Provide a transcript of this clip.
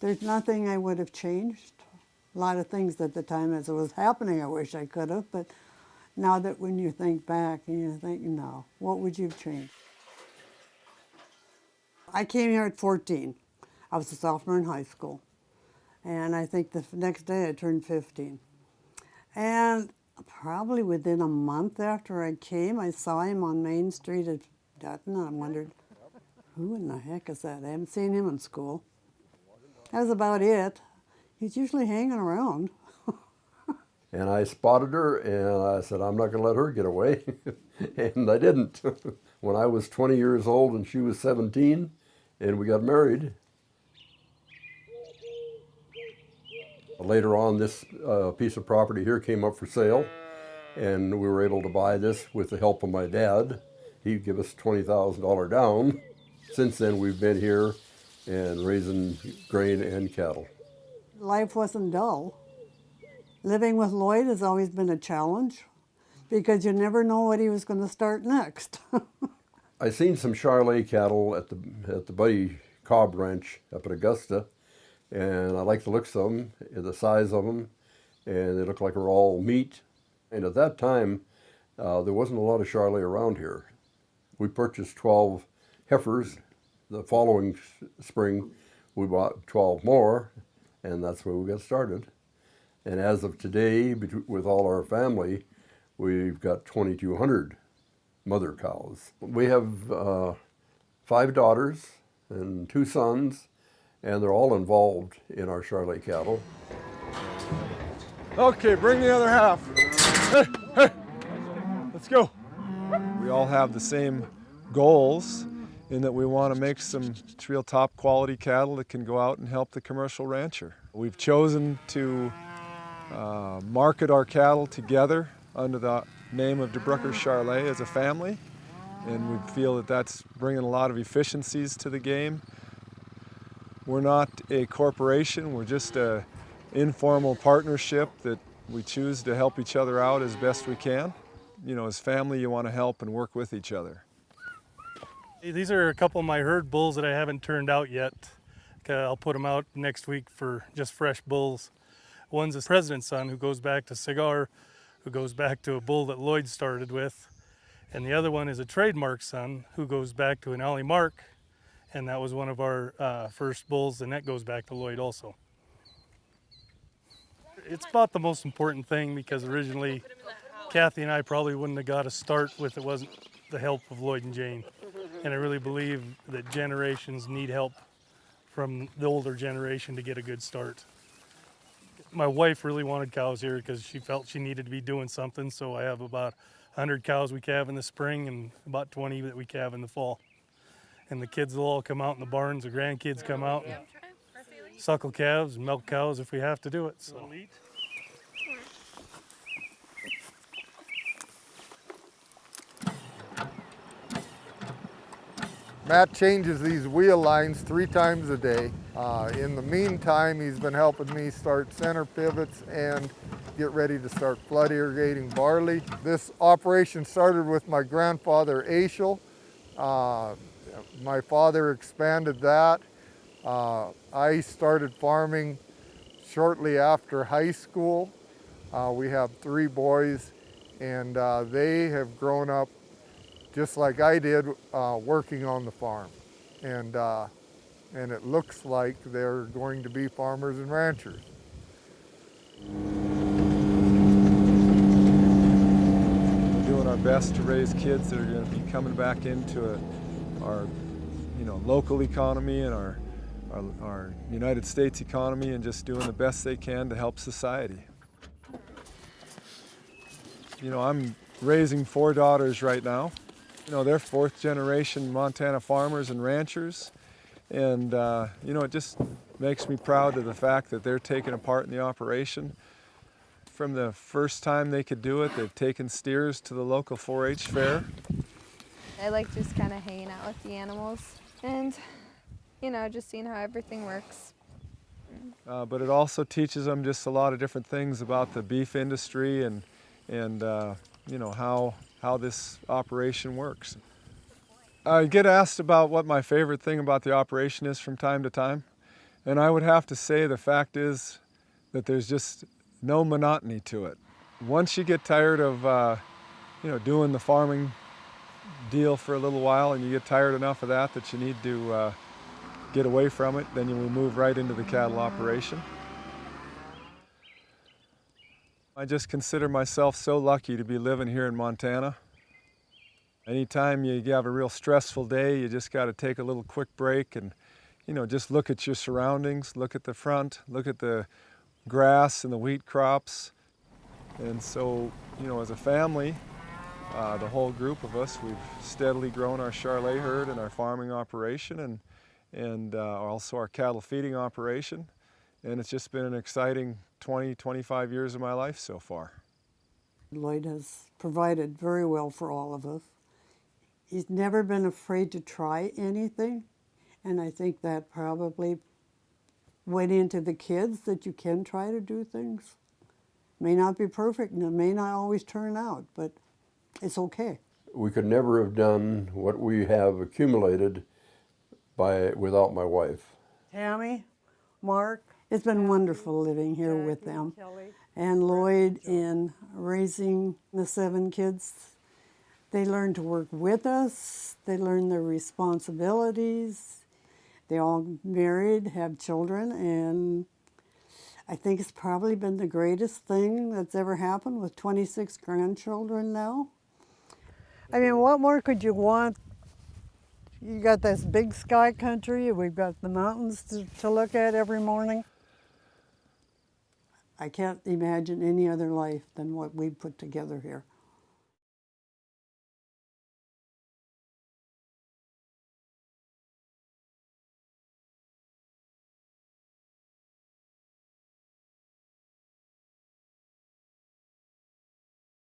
There's nothing I would have changed. A lot of things at the time as it was happening I wish I could have, but now that when you think back and you think, no, what would you have changed? I came here at 14. I was a sophomore in high school. And I think the next day I turned 15. And probably within a month after I came, I saw him on Main Street at Dutton. And I wondered, who in the heck is that? I haven't seen him in school. That was about it. He's usually hanging around. And I spotted her, and I said, I'm not going to let her get away. And I didn't. When I was 20 years old and she was 17, and we got married. Later on, this piece of property here came up for sale, and we were able to buy this with the help of my dad. He'd give us $20,000 down. Since then, we've been here and raising grain and cattle. Life wasn't dull. Living with Lloyd has always been a challenge because you never know what he was going to start next. I seen some Charolais cattle at the Buddy Cobb Ranch up at Augusta, and I like the looks of them, the size of them, and they look like they're all meat. And at that time, there wasn't a lot of Charolais around here. We purchased 12 heifers. The following spring, we bought 12 more, and that's where we got started. And as of today, with all our family, we've got 2,200 mother cows. We have 5 daughters and 2 sons, and they're all involved in our Charolais cattle. Okay, bring the other half. Hey, hey, let's go. We all have the same goals in that we want to make some real top quality cattle that can go out and help the commercial rancher. We've chosen to market our cattle together under the name of DeBruycker Charolais as a family, and we feel that that's bringing a lot of efficiencies to the game. We're not a corporation, we're just an informal partnership that we choose to help each other out as best we can. You know, as family, you want to help and work with each other. These are a couple of my herd bulls that I haven't turned out yet. I'll put them out next week for just fresh bulls. One's a president's son who goes back to Cigar, who goes back to a bull that Lloyd started with. And the other one is a trademark son who goes back to an Ollie Mark. And that was one of our first bulls, and that goes back to Lloyd also. It's about the most important thing because originally Kathy and I probably wouldn't have got a start if it wasn't the help of Lloyd and Jane. And I really believe that generations need help from the older generation to get a good start. My wife really wanted cows here because she felt she needed to be doing something, so I have about 100 cows we calve in the spring and about 20 that we calve in the fall. And the kids will all come out in the barns, the grandkids come out and suckle calves and milk cows if we have to do it. So. Matt changes these wheel lines 3 times a day. In the meantime, he's been helping me start center pivots and get ready to start flood irrigating barley. This operation started with my grandfather, Aishel. My father expanded that. I started farming shortly after high school. We have 3 boys, and they have grown up just like I did, working on the farm. And it looks like they're going to be farmers and ranchers. We're doing our best to raise kids that are going to be coming back into our local economy and our United States economy, and just doing the best they can to help society. You know, I'm raising 4 daughters right now. You know, they're 4th generation Montana farmers and ranchers, and you know, it just makes me proud of the fact that they're taking a part in the operation. From the first time they could do it, they've taken steers to the local 4-H fair. I like just kind of hanging out with the animals and, you know, just seeing how everything works. But it also teaches them just a lot of different things about the beef industry and you know, how this operation works. I get asked about what my favorite thing about the operation is from time to time, And I would have to say the fact is that there's just no monotony to it. Once you get tired of doing the farming deal for a little while, and you get tired enough of that you need to get away from it, then you will move right into the cattle operation. I just consider myself so lucky to be living here in Montana. Anytime you have a real stressful day, you just got to take a little quick break and just look at your surroundings, look at the front, look at the grass and the wheat crops. And so, as a family, the whole group of us, we've steadily grown our Charolais herd and our farming operation and also our cattle feeding operation. And it's just been an exciting 20, 25 years of my life so far. Lloyd has provided very well for all of us. He's never been afraid to try anything, and I think that probably went into the kids, that you can try to do things. May not be perfect and it may not always turn out, but it's okay. We could never have done what we have accumulated without my wife. Tammy, Mark, it's been wonderful living here with them. And Lloyd, in raising the 7 kids, they learned to work with us, they learned their responsibilities. They all married, have children, and I think it's probably been the greatest thing that's ever happened with 26 grandchildren now. I mean, what more could you want? You got this big sky country, we've got the mountains to look at every morning. I can't imagine any other life than what we put together here.